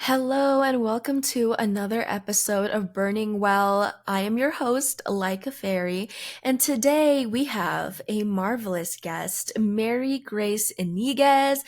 Hello and welcome to another episode of Burning Well. I am your host, Like a Fairy, and today we have a marvelous guest, Mary Grace Yniguez.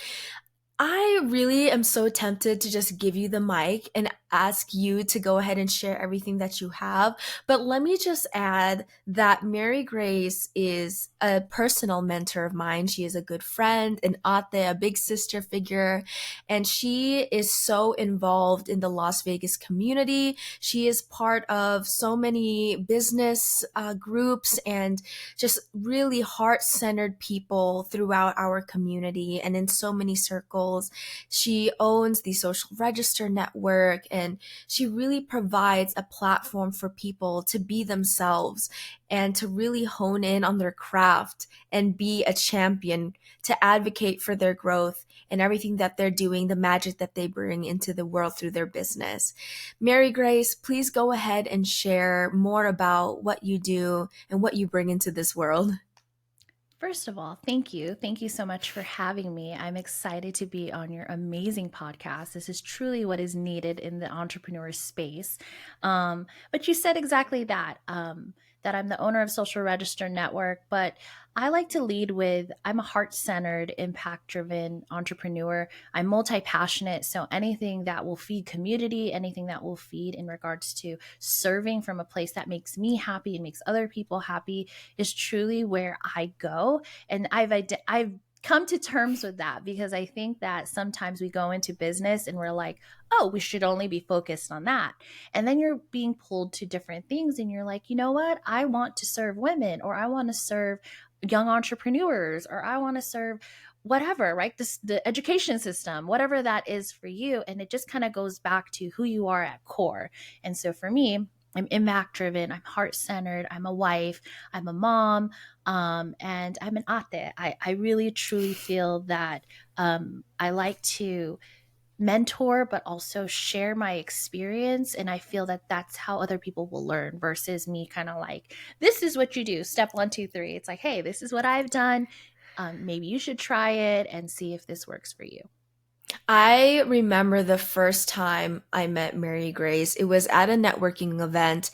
I really am so tempted to just give you the mic and ask you to go ahead and share everything that you have. But let me just add that Mary Grace is a personal mentor of mine. She is a good friend, an ate, a big sister figure, and she is so involved in the Las Vegas community. She is part of so many business groups and just really heart centered people throughout our community and in so many circles. She owns the Social Register Network and she really provides a platform for people to be themselves and to really hone in on their craft and be a champion to advocate for their growth and everything that they're doing, the magic that they bring into the world through their business. Mary Grace, please go ahead and share more about what you do and what you bring into this world. First of all, thank you. Thank you so much for having me. I'm excited to be on your amazing podcast. This is truly what is needed in the entrepreneur space. But you said exactly that, that I'm the owner of Social Register Network, but I like to lead with I'm a heart centered, impact driven entrepreneur. I'm multi passionate. So anything that will feed community, anything that will feed in regards to serving from a place that makes me happy and makes other people happy is truly where I go. And I've come to terms with that because I think that sometimes we go into business and we're like, oh, we should only be focused on that. And then you're being pulled to different things and you're like, you know what? I want to serve women, or I want to serve young entrepreneurs, or I want to serve whatever, right? The education system, whatever that is for you. And it just kind of goes back to who you are at core. And so for me, I'm impact driven, I'm heart centered, I'm a wife, I'm a mom, and I'm an ate. I really truly feel that I like to mentor, but also share my experience. And I feel that that's how other people will learn versus me kind of like, this is what you do, step one, two, three. It's like, hey, this is what I've done. Maybe you should try it and see if this works for you. I remember the first time I met Mary Grace. It was at a networking event.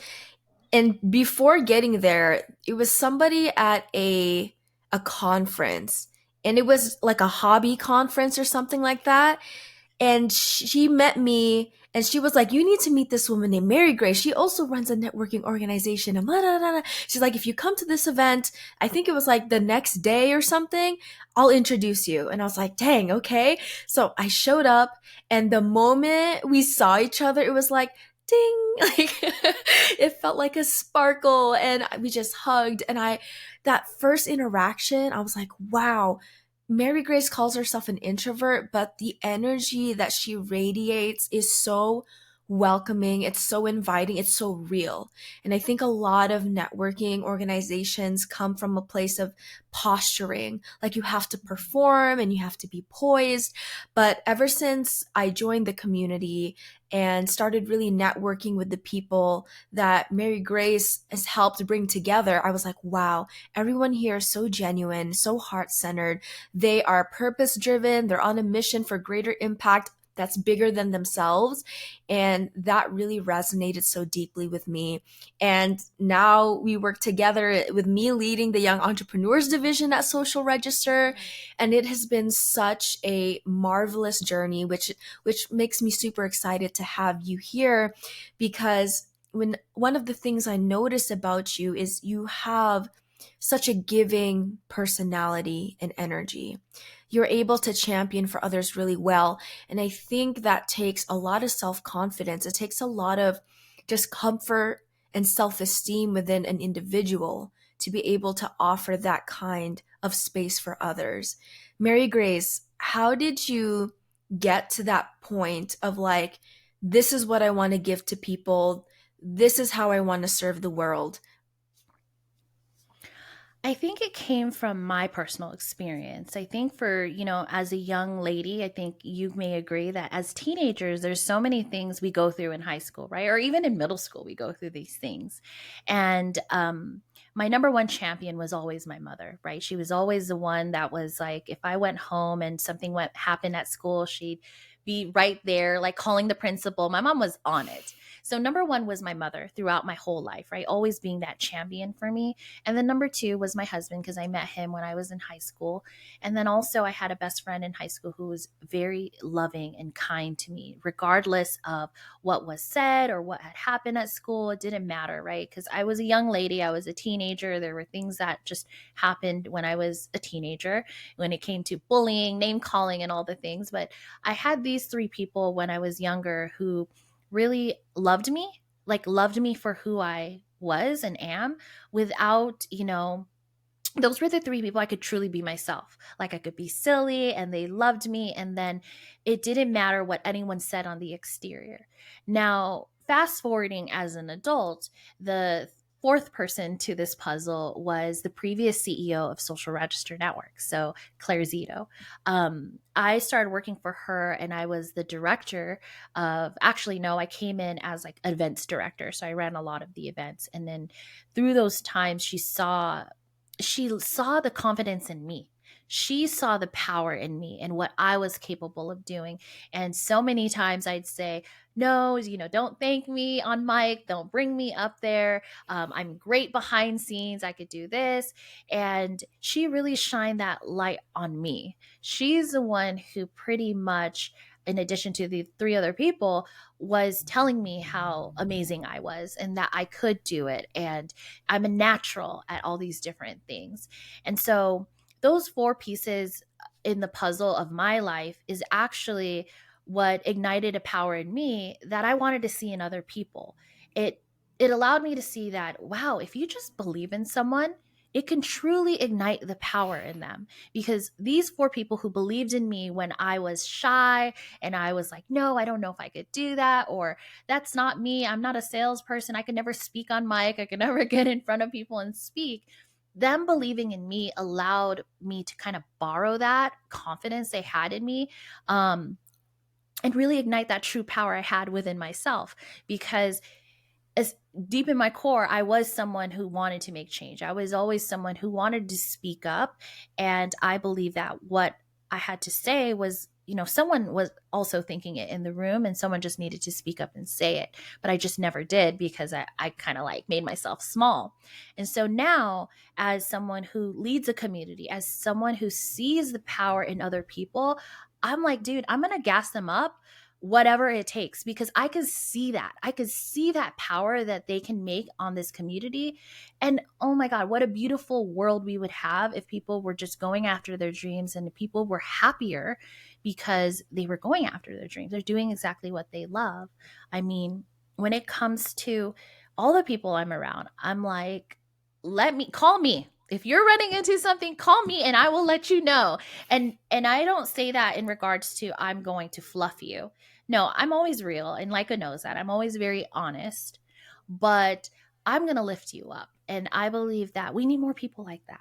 And before getting there, it was somebody at a conference. And it was like a hobby conference or something like that. And she met me and she was like, you need to meet this woman named Mary Grace. She also runs a networking organization. And blah, blah, blah, blah. She's like, if you come to this event, I think it was like the next day or something, I'll introduce you. And I was like, dang, okay. So I showed up, and the moment we saw each other, it was like, ding, like it felt like a sparkle, and we just hugged. And that first interaction, I was like, wow, Mary Grace calls herself an introvert, but the energy that she radiates is so welcoming. It's so inviting. It's so real. And I think a lot of networking organizations come from a place of posturing, like you have to perform and you have to be poised. But ever since I joined the community and started really networking with the people that Mary Grace has helped bring together, I was like, wow, everyone here is so genuine, so heart centered. They are purpose driven. They're on a mission for greater impact that's bigger than themselves. And that really resonated so deeply with me. And now we work together with me leading the Young Entrepreneurs Division at Social Register. And it has been such a marvelous journey, which makes me super excited to have you here, because when one of the things I notice about you is you have such a giving personality and energy. You're able to champion for others really well. And I think that takes a lot of self confidence. It takes a lot of just comfort and self esteem within an individual to be able to offer that kind of space for others. Mary Grace, how did you get to that point of like, this is what I want to give to people? This is how I want to serve the world? I think it came from my personal experience. I think for, as a young lady, I think you may agree that as teenagers, there's so many things we go through in high school, right? Or even in middle school, we go through these things. And my number one champion was always my mother, right? She was always the one that was like, if I went home and something happened at school, she'd be right there, like calling the principal. My mom was on it. So number one was my mother throughout my whole life, right? Always being that champion for me. And then number two was my husband, because I met him when I was in high school. And then also I had a best friend in high school who was very loving and kind to me, regardless of what was said or what had happened at school. It didn't matter, right? Because I was a young lady, I was a teenager. There were things that just happened when I was a teenager, when it came to bullying, name calling, and all the things. But I had these three people when I was younger who really loved me, like loved me for who I was and am, without, those were the three people I could truly be myself. Like I could be silly and they loved me. And then it didn't matter what anyone said on the exterior. Now, fast forwarding as an adult, the fourth person to this puzzle was the previous CEO of Social Register Network. So Claire Zito. I started working for her and I was the director of, actually, no, I came in as like events director. So I ran a lot of the events. And then through those times, she saw the confidence in me. She saw the power in me and what I was capable of doing. And so many times I'd say, no, don't thank me on mic. Don't bring me up there. I'm great behind scenes. I could do this. And she really shined that light on me. She's the one who pretty much, in addition to the three other people, was telling me how amazing I was and that I could do it. And I'm a natural at all these different things. And so those four pieces in the puzzle of my life is actually what ignited a power in me that I wanted to see in other people. It allowed me to see that, wow, if you just believe in someone, it can truly ignite the power in them. Because these four people who believed in me when I was shy and I was like, no, I don't know if I could do that, or that's not me. I'm not a salesperson. I could never speak on mic. I could never get in front of people and speak. Them believing in me allowed me to kind of borrow that confidence they had in me, and really ignite that true power I had within myself. Because as deep in my core, I was someone who wanted to make change. I was always someone who wanted to speak up. And I believe that what I had to say was, someone was also thinking it in the room and someone just needed to speak up and say it. But I just never did because I kind of like made myself small. And so now, as someone who leads a community, as someone who sees the power in other people, I'm like, dude, I'm going to gas them up whatever it takes, because I could see that. I could see that power that they can make on this community. And oh my God, what a beautiful world we would have if people were just going after their dreams and people were happier because they were going after their dreams. They're doing exactly what they love. I mean, when it comes to all the people I'm around, I'm like, call me. If you're running into something, call me and I will let you know. And I don't say that in regards to I'm going to fluff you. No, I'm always real, and Leica knows that. I'm always very honest, but I'm going to lift you up. And I believe that we need more people like that.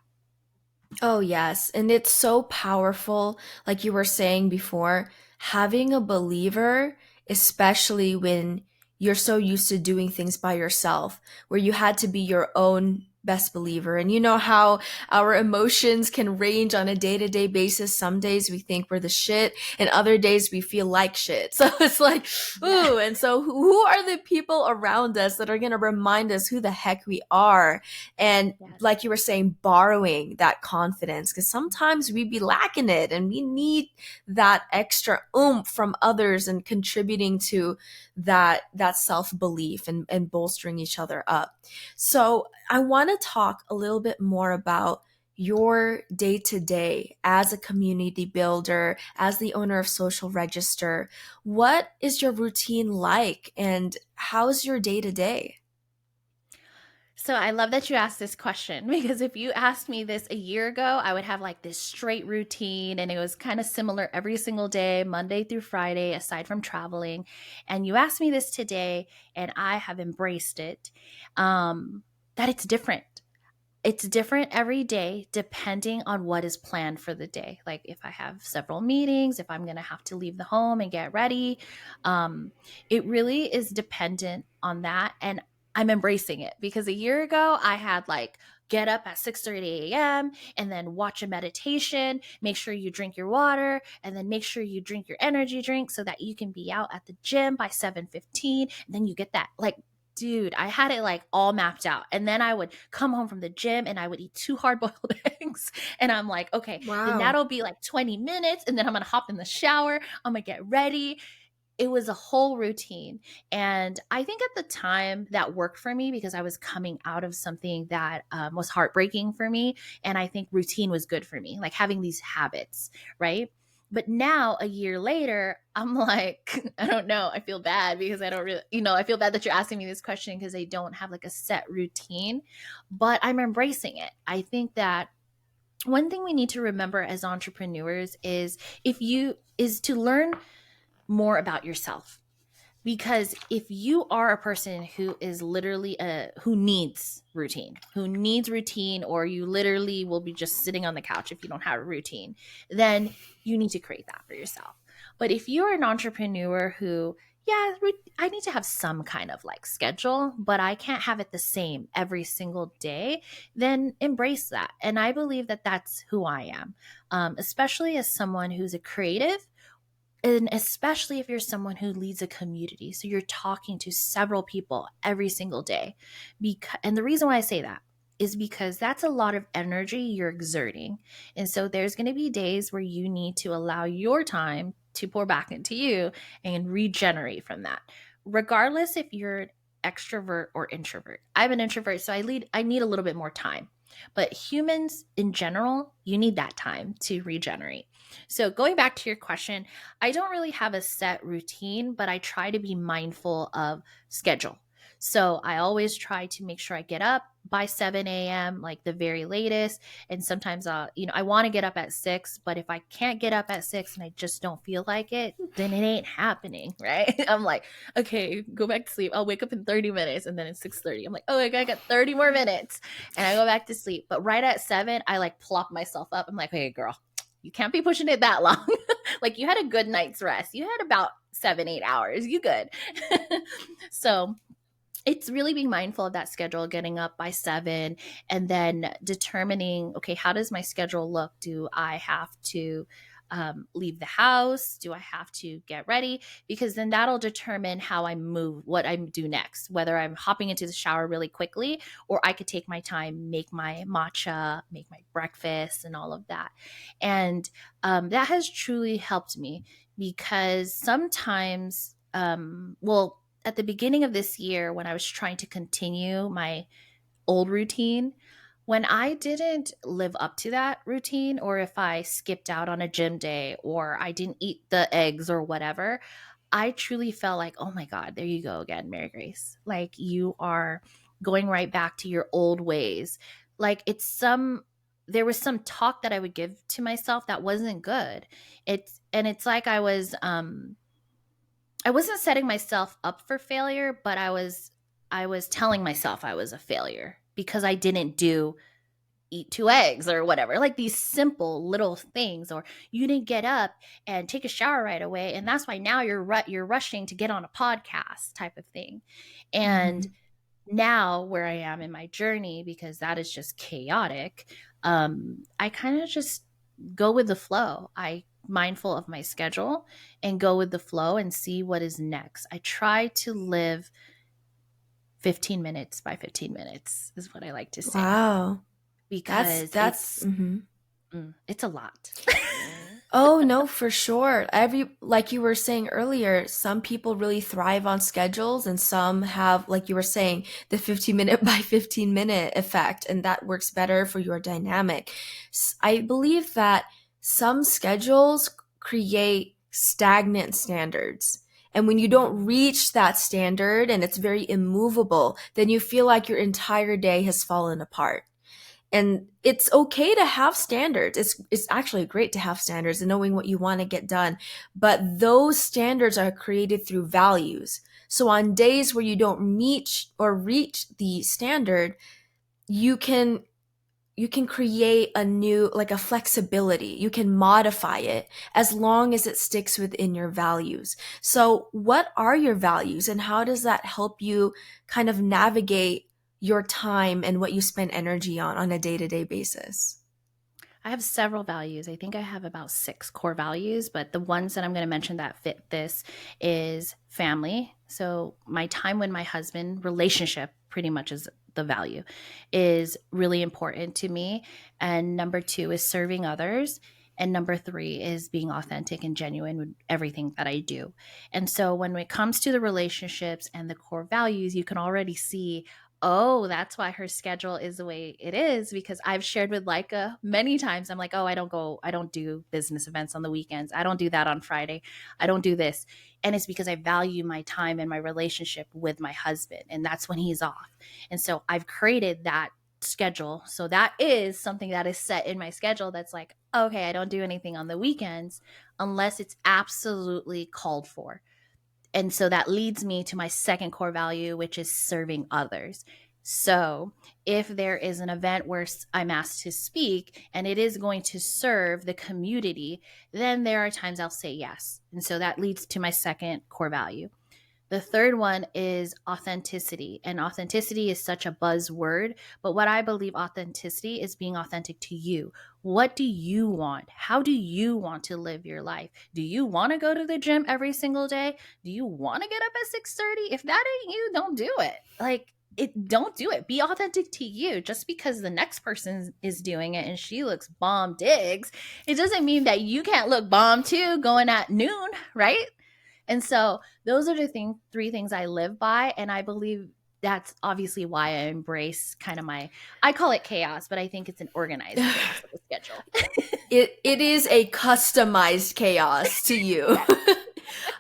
Oh, yes. And it's so powerful, like you were saying before, having a believer, especially when you're so used to doing things by yourself, where you had to be your own best believer. And you know how our emotions can range on a day to day basis. Some days we think we're the shit, and other days we feel like shit. So it's like, Yeah. ooh. And so, who are the people around us that are going to remind us who the heck we are? And Yes. like you were saying, borrowing that confidence, because sometimes we be lacking it and we need that extra oomph from others and contributing to that self-belief and bolstering each other up. So I want to talk a little bit more about your day to day as a community builder, as the owner of Social Register. What is your routine like, and how's your day to day? So I love that you asked this question, because if you asked me this a year ago, I would have like this straight routine and it was kind of similar every single day, Monday through Friday, aside from traveling. And you asked me this today and I have embraced it, that it's different. It's different every day depending on what is planned for the day. Like if I have several meetings, if I'm going to have to leave the home and get ready, um, it really is dependent on that. And I'm embracing it, because a year ago I had like get up at 6:30 a.m. and then watch a meditation, make sure you drink your water, and then make sure you drink your energy drink so that you can be out at the gym by 7:15. And then you get that, like, dude, I had it like all mapped out. And then I would come home from the gym and I would eat 2 hard-boiled eggs. And I'm like, okay, then Wow. that'll be like 20 minutes. And then I'm going to hop in the shower. I'm going to get ready. It was a whole routine. And I think at the time that worked for me because I was coming out of something that was heartbreaking for me. And I think routine was good for me, like having these habits, right? But now, a year later, I'm like, I don't know. I feel bad because I don't really, I feel bad that you're asking me this question because I don't have like a set routine, but I'm embracing it. I think that one thing we need to remember as entrepreneurs is to learn more about yourself, because if you are a person who is literally who needs routine, or you literally will be just sitting on the couch if you don't have a routine, then you need to create that for yourself. But if you're an entrepreneur who, yeah, I need to have some kind of like schedule, but I can't have it the same every single day, then embrace that. And I believe that that's who I am, especially as someone who's a creative, and especially if you're someone who leads a community, so you're talking to several people every single day. And the reason why I say that is because that's a lot of energy you're exerting. And so there's going to be days where you need to allow your time to pour back into you and regenerate from that, regardless if you're an extrovert or introvert. I'm an introvert, so I need a little bit more time. But humans in general, you need that time to regenerate. So going back to your question, I don't really have a set routine, but I try to be mindful of schedule. So I always try to make sure I get up by 7 a.m., like the very latest. And sometimes I want to get up at 6, but if I can't get up at 6 and I just don't feel like it, then it ain't happening, right? I'm like, okay, go back to sleep. I'll wake up in 30 minutes. And then it's 6:30. I'm like, oh, I got 30 more minutes. And I go back to sleep. But right at 7, I like plop myself up. I'm like, hey, girl, you can't be pushing it that long. Like, you had a good night's rest. You had about 7-8 hours. You good. So it's really being mindful of that schedule, getting up by 7, and then determining, okay, how does my schedule look? Do I have to leave the house? Do I have to get ready? Because then that'll determine how I move, what I do next, whether I'm hopping into the shower really quickly, or I could take my time, make my matcha, make my breakfast, and all of that. And that has truly helped me, because sometimes, at the beginning of this year, when I was trying to continue my old routine, when I didn't live up to that routine, or if I skipped out on a gym day, or I didn't eat the eggs or whatever, I truly felt like, oh my God, there you go again, Mary Grace. Like, you are going right back to your old ways. Like, there was some talk that I would give to myself that wasn't good. It's like I wasn't setting myself up for failure, but I was telling myself I was a failure because I didn't eat 2 eggs or whatever, like these simple little things, or you didn't get up and take a shower right away, and that's why now you're rushing to get on a podcast type of thing. And Mhm. now where I am in my journey, because that is just chaotic, I kind of just go with the flow. I mindful of my schedule and go with the flow and see what is next. I try to live 15 minutes by 15 minutes is what I like to say, Wow. because Mhm. it's a lot. Oh, no, for sure. Like you were saying earlier, some people really thrive on schedules, and some have, like you were saying, the 15-minute by 15-minute effect, and that works better for your dynamic. I believe that some schedules create stagnant standards. And when you don't reach that standard and it's very immovable, then you feel like your entire day has fallen apart. And it's okay to have standards. It's actually great to have standards and knowing what you want to get done. But those standards are created through values. So on days where you don't meet or reach the standard, you can you can create a new, like, a flexibility. You can modify it as long as it sticks within your values. So what are your values, and how does that help you kind of navigate your time and what you spend energy on a day-to-day basis? I have several values. I think I have about 6 core values, but the ones that I'm going to mention that fit this is family. So my time with my husband, relationship pretty much is the value, is really important to me. And number 2 is serving others. And number 3 is being authentic and genuine with everything that I do. And so when it comes to the relationships and the core values, you can already see, oh, that's why her schedule is the way it is, because I've shared with Leica many times. I'm like, oh, I don't do business events on the weekends. I don't do that on Friday. I don't do this. And it's because I value my time and my relationship with my husband. And that's when he's off. And so I've created that schedule. So that is something that is set in my schedule that's like, okay, I don't do anything on the weekends unless it's absolutely called for. And so that leads me to my second core value, which is serving others. So, if there is an event where I'm asked to speak and it is going to serve the community, then there are times I'll say yes. And so that leads to my second core value. The third one is authenticity. And authenticity is such a buzzword, but what I believe authenticity is being authentic to you. What do you want? How do you want to live your life? Do you want to go to the gym every single day? Do you want to get up at 6:30? If that ain't you, don't do it. Like, it don't do it. Be authentic to you. Just because the next person is doing it and she looks bomb digs, it doesn't mean that you can't look bomb too going at noon, right? And so those are the 3 things I live by. And I believe that's obviously why I embrace kind of I call it chaos, but I think it's an organized chaos of a schedule. It is a customized chaos to you. Yes,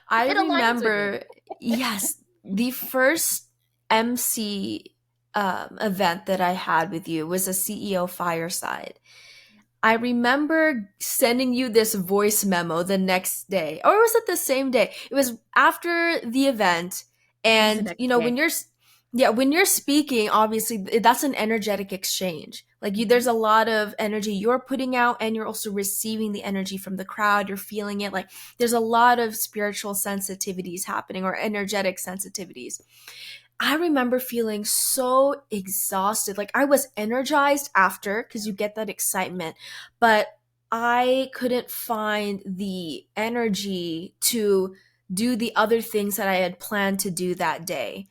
I it aligns with me. remember, yes, the first MC event that I had with you was a CEO fireside. I remember sending you this voice memo the next day, or was it the same day? It was after the event, It was the and next day. yeah, when you're speaking, obviously that's an energetic exchange. Like there's Mhm. a lot of energy you're putting out, and you're also receiving the energy from the crowd. You're feeling it. Like there's a lot of spiritual sensitivities happening, or energetic sensitivities. I remember feeling so exhausted. Like I was energized after because you get that excitement, but I couldn't find the energy to do the other things that I had planned to do that day.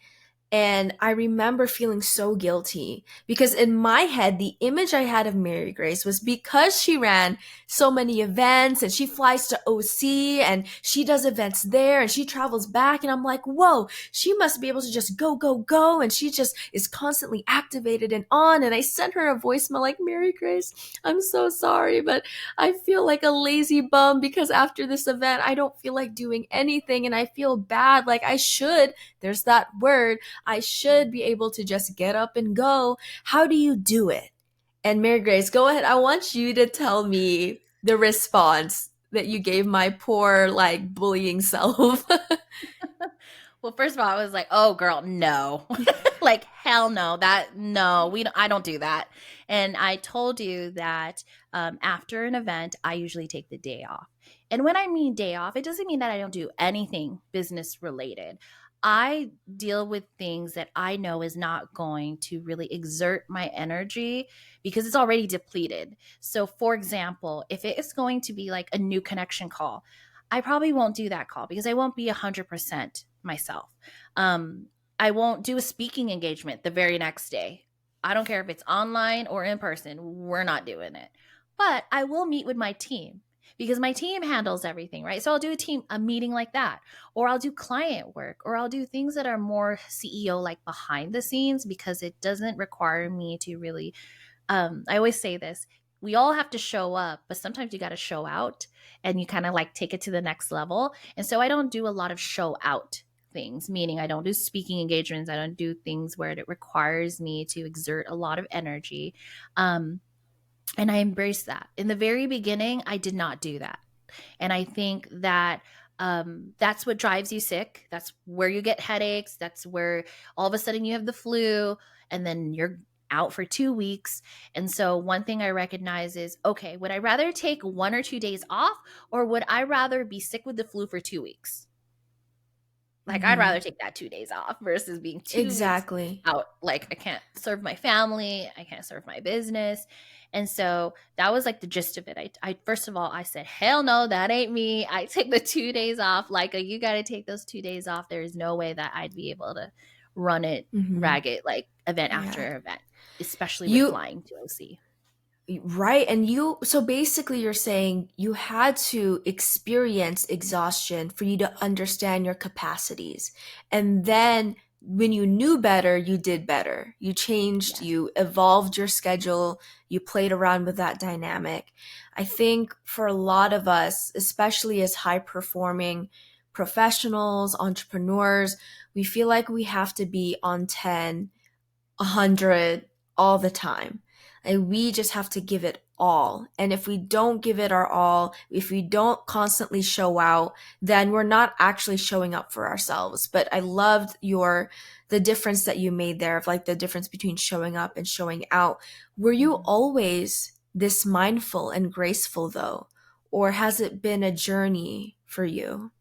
And I remember feeling so guilty because in my head, the image I had of Mary Grace was because she ran so many events and she flies to OC and she does events there and she travels back. And I'm like, whoa, she must be able to just go, go, go. And she just is constantly activated and on. And I sent her a voicemail like, Mary Grace, I'm so sorry, but I feel like a lazy bum because after this event, I don't feel like doing anything and I feel bad. Like I should. There's that word. I should be able to just get up and go. How do you do it? And Mary Grace, go ahead. I want you to tell me the response that you gave my poor, like, bullying self. Well, first of all, I was like, "Oh, girl, no." Like, hell no. That no, I don't do that. And I told you that after an event, I usually take the day off. And when I mean day off, it doesn't mean that I don't do anything business related. I deal with things that I know is not going to really exert my energy because it's already depleted. So, for example, if it is going to be like a new connection call, I probably won't do that call because I won't be 100% myself. Um, I won't do a speaking engagement the very next day. I don't care if it's online or in person, we're not doing it. But I will meet with my team because my team handles everything, right? So I'll do a meeting like that, or I'll do client work, or I'll do things that are more CEO like behind the scenes because it doesn't require me to really I always say this, we all have to show up, but sometimes you got to show out and you kind of like take it to the next level. And so I don't do a lot of show out things, meaning I don't do speaking engagements. I don't do things where it requires me to exert a lot of energy. Um, and I embrace that. In the very beginning, I did not do that. And I think that that's what drives you sick. That's where you get headaches. That's where all of a sudden you have the flu and then you're out for 2 weeks. And so, one thing I recognize is okay, would I rather take 1 or 2 days off or would I rather be sick with the flu for 2 weeks? Like, I'd Mhm. rather take that 2 days off versus being 2 weeks Exactly. out. Like, I can't serve my family, I can't serve my business. And so that was like the gist of it. I first of all, I said, hell no, that ain't me. I take the 2 days off. Like, you got to take those 2 days off. There is no way that I'd be able to run it Mhm. ragged, like event Yeah. after event, especially with You flying to OC. Right. And so basically, you're saying you had to experience exhaustion for you to understand your capacities. And then when you knew better, you did better. You changed, Yes. you evolved your schedule, you played around with that dynamic. I think for a lot of us, especially as high performing professionals, entrepreneurs, we feel like we have to be on 10, 100 all the time. Like we just have to give it all. And if we don't give it our all, if we don't constantly show out, then we're not actually showing up for ourselves. But I loved the difference that you made there of like the difference between showing up and showing out. Were you Mhm. always this mindful and graceful though? Or has it been a journey for you?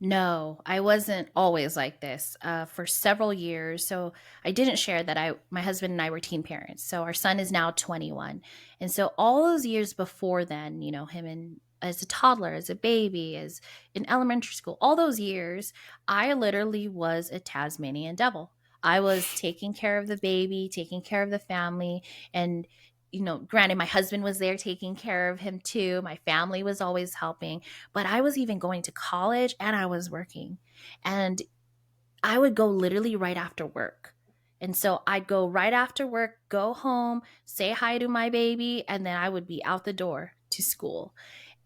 No, I wasn't always like this. For several years, so I didn't share that my husband and I were teen parents. So our son is now 21, and so all those years before then, him and as a toddler, as a baby, as in elementary school, all those years, I literally was a Tasmanian devil. I was taking care of the baby, taking care of the family, and granted, my husband was there taking care of him too. My family was always helping, but I was even going to college and I was working. And I would go literally right after work. And so I'd go right after work, go home, say hi to my baby, and then I would be out the door to school.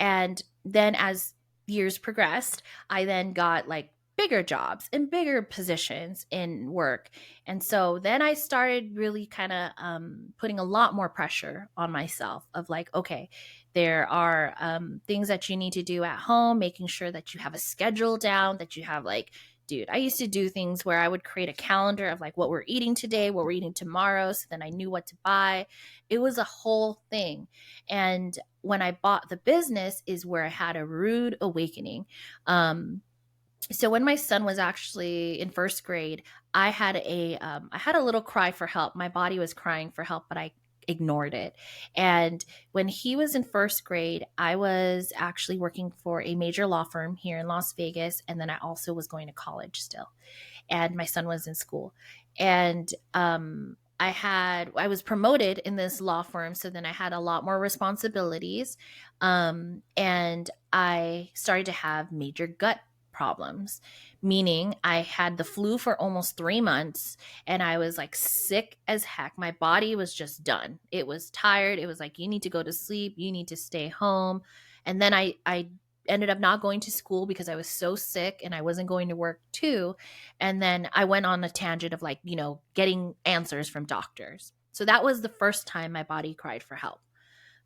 And then as years progressed, I then got like bigger jobs and bigger positions in work. And so then I started really kind of putting a lot more pressure on myself of like, okay, there are things that you need to do at home, making sure that you have a schedule down, that you have like, dude, I used to do things where I would create a calendar of like what we're eating today, what we're eating tomorrow. So then I knew what to buy. It was a whole thing. And when I bought the business is where I had a rude awakening. So when my son was actually in first grade, I had a little cry for help. My body was crying for help, but I ignored it. And when he was in first grade, I was actually working for a major law firm here in Las Vegas, and then I also was going to college still. And my son was in school, and I was promoted in this law firm, so then I had a lot more responsibilities, and I started to have major gut problems, meaning I had the flu for almost 3 months, and I was like sick as heck. My body was just done. It was tired. It was like, you need to go to sleep, you need to stay home. And then I ended up not going to school because I was so sick, and I wasn't going to work too. And then I went on a tangent of like, getting answers from doctors. So that was the first time my body cried for help.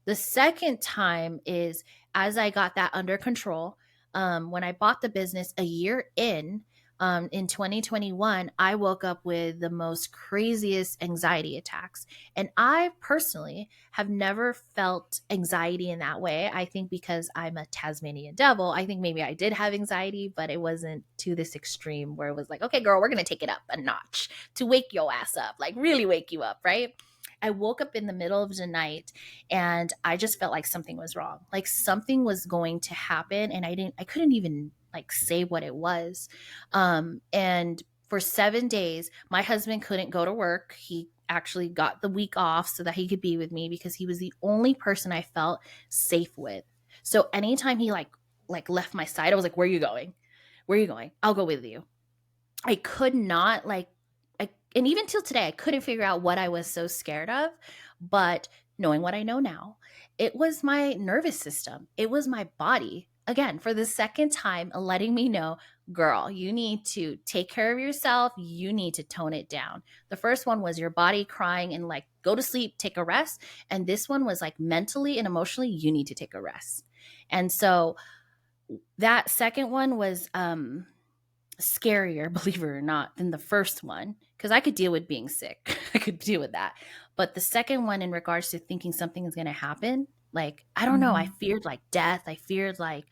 The second time is as I got that under control. When I bought the business a year in 2021, I woke up with the most craziest anxiety attacks. And I personally have never felt anxiety in that way. I think because I'm a Tasmanian devil, I think maybe I did have anxiety, but it wasn't to this extreme where it was like, okay, girl, we're going to take it up a notch to wake your ass up, like really wake you up, right? I woke up in the middle of the night and I just felt like something was wrong. Like something was going to happen and I couldn't even like say what it was. And for 7 days, my husband couldn't go to work. He actually got the week off so that he could be with me because he was the only person I felt safe with. So anytime he like left my side, I was like, "Where are you going? Where are you going? I'll go with you." I could not and even till today, I couldn't figure out what I was so scared of. But knowing what I know now, it was my nervous system. It was my body. Again, for the second time, letting me know, girl, you need to take care of yourself. You need to tone it down. The first one was your body crying and like, go to sleep, take a rest. And this one was like mentally and emotionally, you need to take a rest. And so that second one was scarier, believe it or not, than the first one because I could deal with being sick. I could deal with that. But the second one, in regards to thinking something is going to happen, like, I don't know, I Mhm. feared like death. I feared like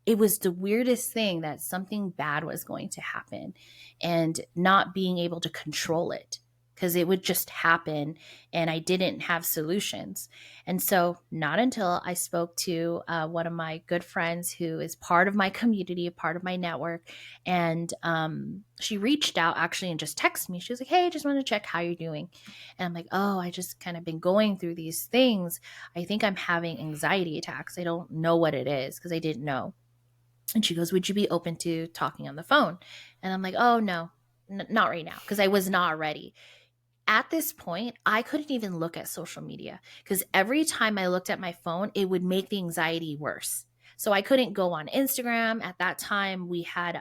it was the weirdest thing that something bad was going to happen and not being able to control it because it would just happen and I didn't have solutions. And so, not until I spoke to one of my good friends who is part of my community, a part of my network, and she reached out actually and just texted me. She was like, "Hey, just want to check how you're doing." And I'm like, "Oh, I just kind of been going through these things. I think I'm having anxiety attacks. I don't know what it is because I didn't know." And she goes, "Would you be open to talking on the phone?" And I'm like, "Oh, no, not right now," because I was not ready. At this point, I couldn't even look at social media because every time I looked at my phone, it would make the anxiety worse. So I couldn't go on Instagram. At that time, we had,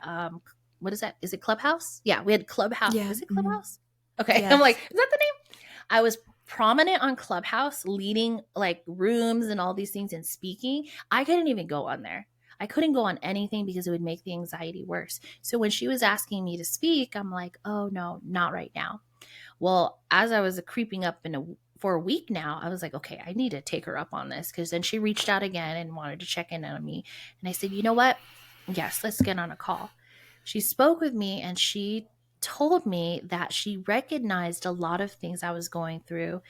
what is that? Is it Clubhouse? Yeah, we had Clubhouse. Yeah. Is it Mhm. Clubhouse? Okay. I'm like, Yes. is that the name? I was prominent on Clubhouse, leading like rooms and all these things and speaking. I couldn't even go on there. I couldn't go on anything because it would make the anxiety worse. So when she was asking me to speak, I'm like, oh no, not right now. Well, as I was creeping up for a week now, I was like, okay, I need to take her up on this because then she reached out again and wanted to check in on me. And I said, you know what? Yes, let's get on a call. She spoke with me and she told me that she recognized a lot of things I was going through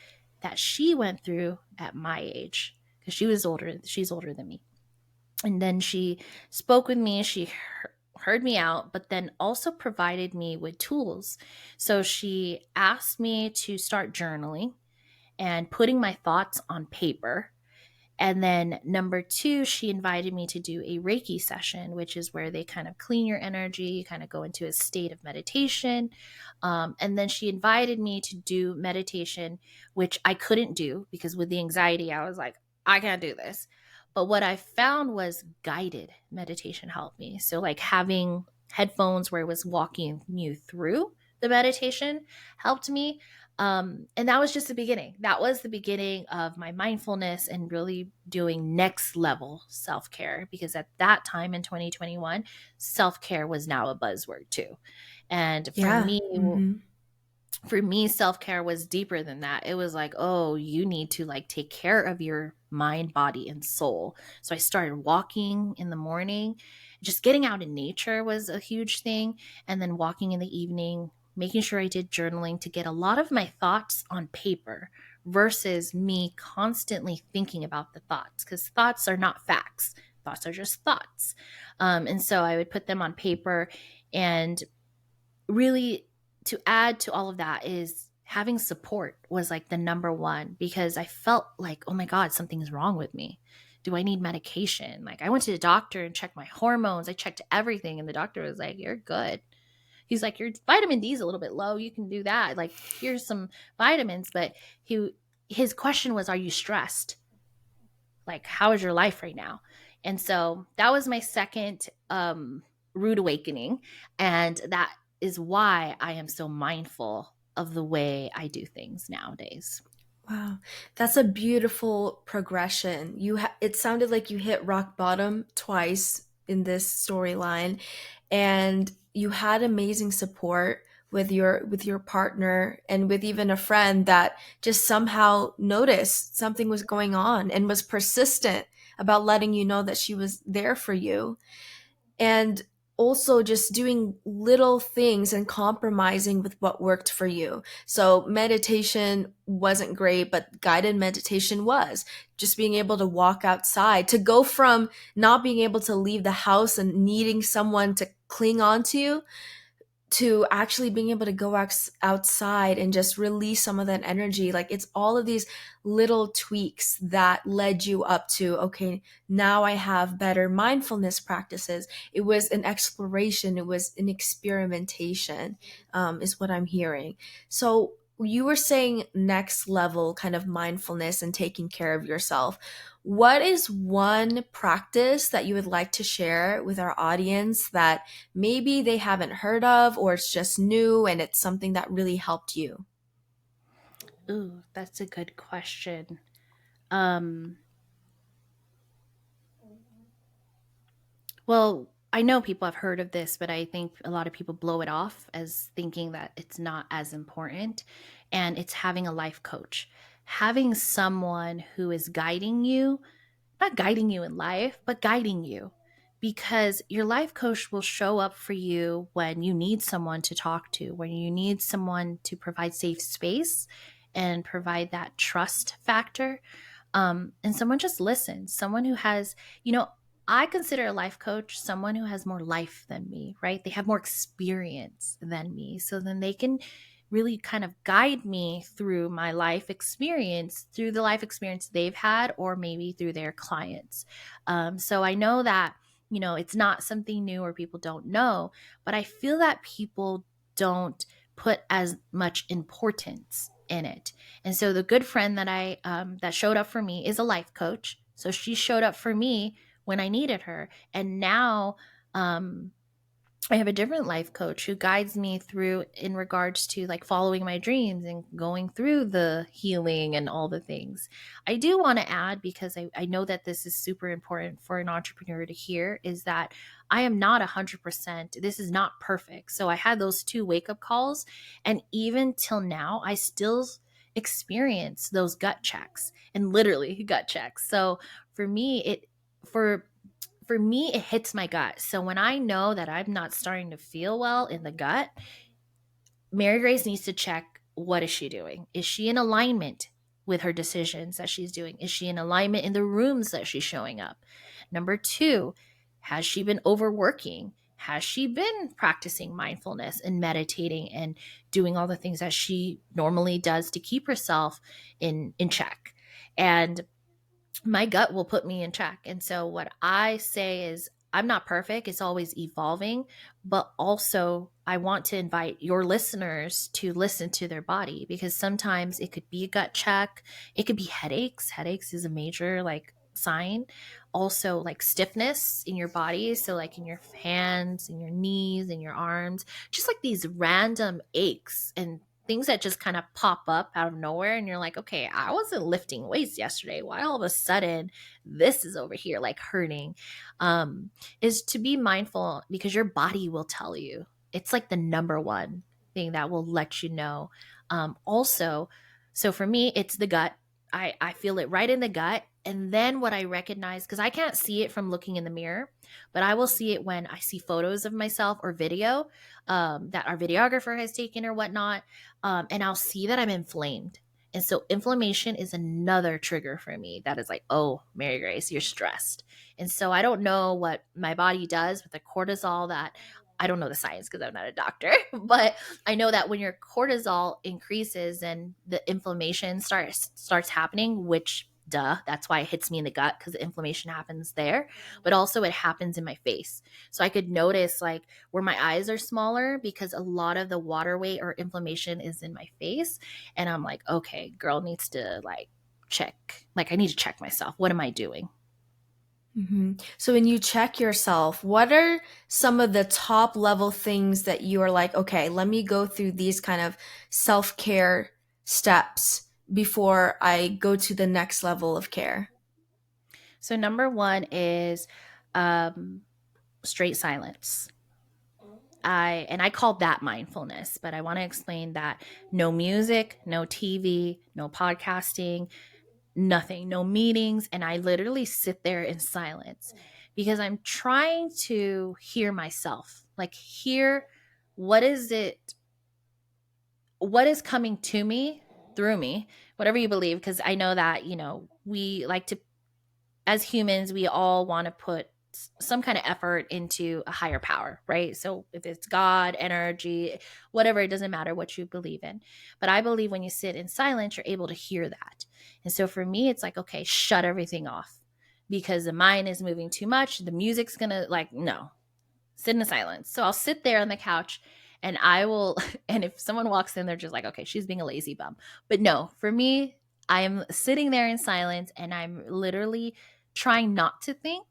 that she went through at my age because she's older than me. And then she spoke with me. She heard me out, but then also provided me with tools. So she asked me to start journaling and putting my thoughts on paper. And then number two, she invited me to do a Reiki session, which is where they kind of clean your energy, you kind of go into a state of meditation. And then she invited me to do meditation, which I couldn't do because with the anxiety, I was like, I can't do this. But what I found was guided meditation helped me. So, like having headphones where it was walking you through the meditation helped me. And that was just the beginning. That was the beginning of my mindfulness and really doing next level self care because at that time in 2021, self care was now a buzzword too. And Yeah. Mhm. for me, self care was deeper than that. It was like, oh, you need to like take care of your mind, body, and soul. So I started walking in the morning. Just getting out in nature was a huge thing. And then walking in the evening, making sure I did journaling to get a lot of my thoughts on paper versus me constantly thinking about the thoughts because thoughts are not facts. Thoughts are just thoughts. And so I would put them on paper and really to add to all of that is having support was like the number one because I felt like, oh my God, something's wrong with me. Do I need medication? Like I went to the doctor and checked my hormones. I checked everything and the doctor was like, you're good. He's like, your vitamin D is a little bit low. You can do that. Like here's some vitamins. But his question was, are you stressed? Like how is your life right now? And so that was my second rude awakening, and that is why I am so mindful of the way I do things nowadays. Wow. That's a beautiful progression. It sounded like you hit rock bottom twice in this storyline, and you had amazing support with your partner and with even a friend that just somehow noticed something was going on and was persistent about letting you know that she was there for you. And also just doing little things and compromising with what worked for you. So meditation wasn't great, but guided meditation was. Just being able to walk outside, to go from not being able to leave the house and needing someone to cling on to you to actually being able to go outside and just release some of that energy. Like it's all of these little tweaks that led you up to, okay, now I have better mindfulness practices. It was an exploration, it was an experimentation, is what I'm hearing. So you were saying next level kind of mindfulness and taking care of yourself. What is one practice that you would like to share with our audience that maybe they haven't heard of, or it's just new and it's something that really helped you? Ooh, that's a good question. Um, well, I know people have heard of this, but I think a lot of people blow it off as thinking that it's not as important. And it's having a life coach, having someone who is guiding you, not guiding you in life, but guiding you. because your life coach will show up for you when you need someone to talk to, when you need someone to provide safe space and provide that trust factor. And someone just listens, someone who has, I consider a life coach someone who has more life than me, right? They have more experience than me. So then they can really kind of guide me through my life experience, through the life experience they've had, or maybe through their clients. So I know that, it's not something new or people don't know, but I feel that people don't put as much importance in it. And so the good friend that showed up for me is a life coach. So she showed up for me when I needed her, and now um, I have a different life coach who guides me through in regards to like following my dreams and going through the healing and all the things. I do want to add, because I know that this is super important for an entrepreneur to hear, is that I am not 100%. This is not perfect. So I had those two wake up calls. And even till now, I still experience those gut checks, and literally gut checks. So for me, for for me, it hits my gut. So when I know that I'm not starting to feel well in the gut, Mary Grace needs to check, what is she doing? Is she in alignment with her decisions that she's doing? Is she in alignment in the rooms that she's showing up? Number two, has she been overworking? Has she been practicing mindfulness and meditating and doing all the things that she normally does to keep herself in check? And my gut will put me in check. And so what I say is, I'm not perfect. It's always evolving, but also I want to invite your listeners to listen to their body, because sometimes it could be a gut check. It could be headaches. Headaches is a major like sign. Also like stiffness in your body. So like in your hands and your knees and your arms, just like these random aches and things that just kind of pop up out of nowhere, and you're like, okay, I wasn't lifting weights yesterday, why all of a sudden this is over here like hurting? Is to be mindful, because your body will tell you. It's like the number one thing that will let you know. Also, so for me, it's the gut. I feel it right in the gut. And then what I recognize, because I can't see it from looking in the mirror, but I will see it when I see photos of myself or video that our videographer has taken or whatnot, and I'll see that I'm inflamed. And so inflammation is another trigger for me that is like, oh, Mary Grace, you're stressed. And so I don't know what my body does with the cortisol that I don't know the science because I'm not a doctor, but I know that when your cortisol increases and the inflammation starts happening, which duh, that's why it hits me in the gut, because the inflammation happens there, but also it happens in my face. So I could notice like where my eyes are smaller, because a lot of the water weight or inflammation is in my face. And I'm like, okay, girl needs to like check. Like, I need to check myself. What am I doing? So when you check yourself, what are some of the top level things that you are like, okay, let me go through these kind of self-care steps before I go to the next level of care? So, number one is um, straight silence. I called that mindfulness, but I want to explain that no music, no TV, no podcasting, nothing, no meetings. And I literally sit there in silence, because I'm trying to hear myself, like hear what is it, what is coming to me through me, whatever you believe. Because I know that, we like to, as humans, we all want to put some kind of effort into a higher power, right? So if it's God, energy, whatever, it doesn't matter what you believe in. But I believe when you sit in silence, you're able to hear that. And so for me, it's like, okay, shut everything off, because the mind is moving too much. The music's going to like, no, sit in the silence. So I'll sit there on the couch and I will, and if someone walks in, they're just like, okay, she's being a lazy bum. But no, for me, I'm sitting there in silence and I'm literally trying not to think,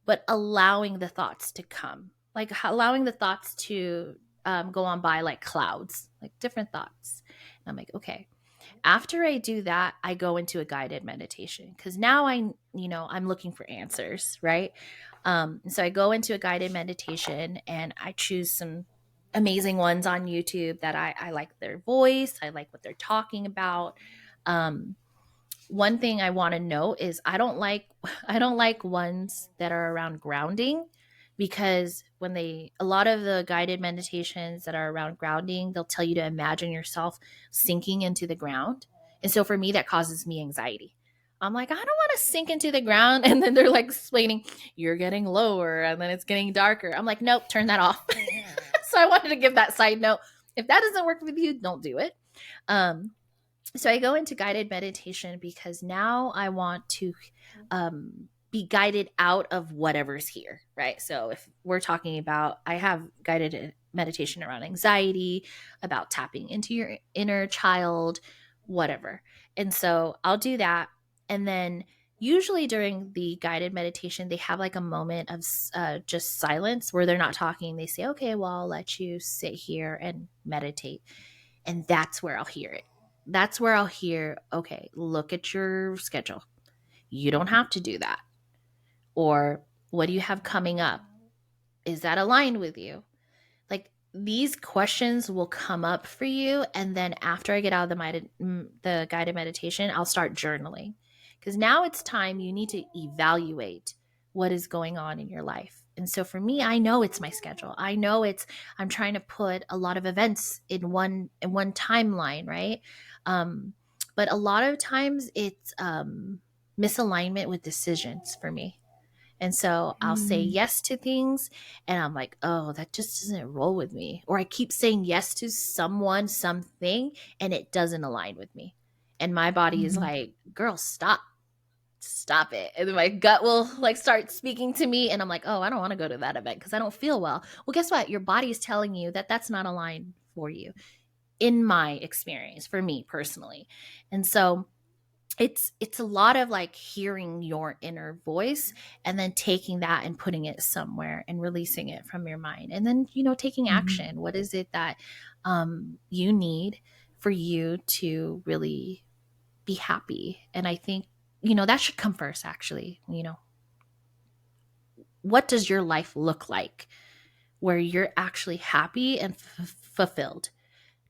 but allowing the thoughts to come, like allowing the thoughts to go on by like clouds, like different thoughts. And I'm like, okay, after I do that, I go into a guided meditation, because now I'm looking for answers, right? So I go into a guided meditation and I choose some amazing ones on YouTube that I like their voice, I like what they're talking about. Um, one thing I want to note is I don't like ones that are around grounding, because when they a lot of the guided meditations that are around grounding, they'll tell you to imagine yourself sinking into the ground. And so for me that causes me anxiety. I'm like, I don't want to sink into the ground, and then they're like explaining you're getting lower and then it's getting darker. I'm like, nope, turn that off. So I wanted to give that side note. If that doesn't work with you, don't do it. Um, so I go into guided meditation because now I want to be guided out of whatever's here, right? So if we're talking about, I have guided meditation around anxiety, about tapping into your inner child, whatever. And so I'll do that. And then usually during the guided meditation, they have like a moment of just silence where they're not talking. They say, okay, well, I'll let you sit here and meditate. And that's where I'll hear it. That's where I'll hear, okay, look at your schedule. You don't have to do that. Or what do you have coming up? Is that aligned with you? Like these questions will come up for you. And then after I get out of the guided meditation, I'll start journaling. Because now it's time you need to evaluate what is going on in your life. And so for me, I know it's my schedule. I know I'm trying to put a lot of events in one timeline, right? Um, but a lot of times it's misalignment with decisions for me. And so I'll say Mm, yes to things and I'm like, oh, that just doesn't roll with me. Or I keep saying yes to someone, something, and it doesn't align with me. And my body is mhm, like, girl, stop it. And then my gut will like start speaking to me. And I'm like, oh, I don't want to go to that event because I don't feel well. Well, guess what? Your body is telling you that that's not aligned for you, in my experience, for me personally. And so it's a lot of like hearing your inner voice and then taking that and putting it somewhere and releasing it from your mind, and then taking mhm, action. What is it that you need for you to really be happy? And I think that should come first, actually. What does your life look like where you're actually happy and fulfilled,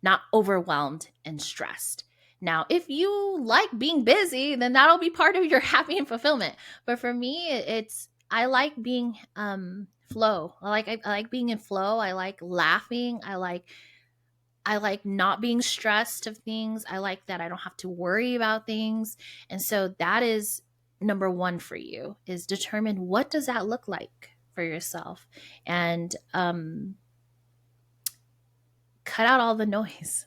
not overwhelmed and stressed? Now, if you like being busy, then that'll be part of your happy and fulfillment. But for me, it's I like being flow. I like being in flow. I like laughing. I like not being stressed of things. I like that I don't have to worry about things. And so that is number one for you, is determine what does that look like for yourself. And cut out all the noise.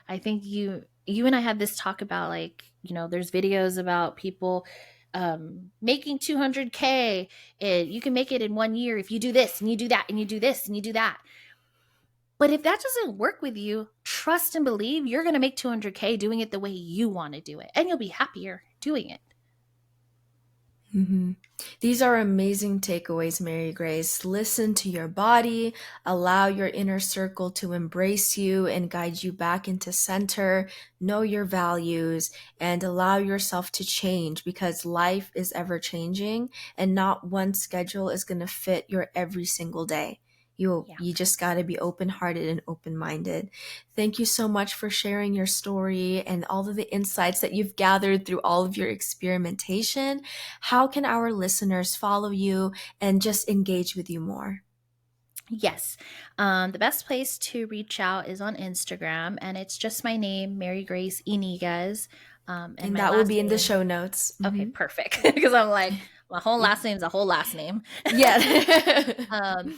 I think you and I had this talk about, like, there's videos about people making 200K, and you can make it in 1 year if you do this and you do that and you do this and you do that. But if that doesn't work with you, trust and believe you're going to make 200K doing it the way you want to do it, and you'll be happier doing it. mhm. These are amazing takeaways, Mary Grace. Listen to your body, allow your inner circle to embrace you and guide you back into center. Know your values and allow yourself to change, because life is ever changing and not one schedule is going to fit your every single day. You Yeah. you just got to be open-hearted and open-minded. Thank you so much for sharing your story and all of the insights that you've gathered through all of your experimentation. How can our listeners follow you and just engage with you more? Yes. The best place to reach out is on Instagram, and it's just my name, Mary Grace Yniguez. And And my that will last be in the name. show notes. Okay, Hmm. perfect. Because I'm like, my whole last name is a whole last name. Yeah.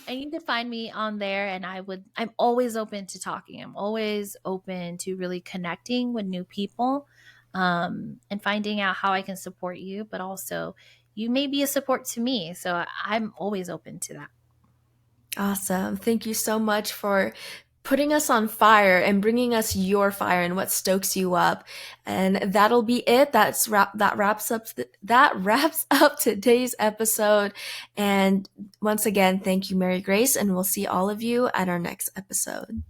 And you can find me on there, and I'm always open to talking. I'm always open to really connecting with new people, and finding out how I can support you, but also you may be a support to me. So I'm always open to that. Awesome. Thank you so much for putting us on fire and bringing us your fire and what stokes you up. And that'll be it. That wraps up today's episode. And once again, thank you, Mary Grace, and we'll see all of you at our next episode.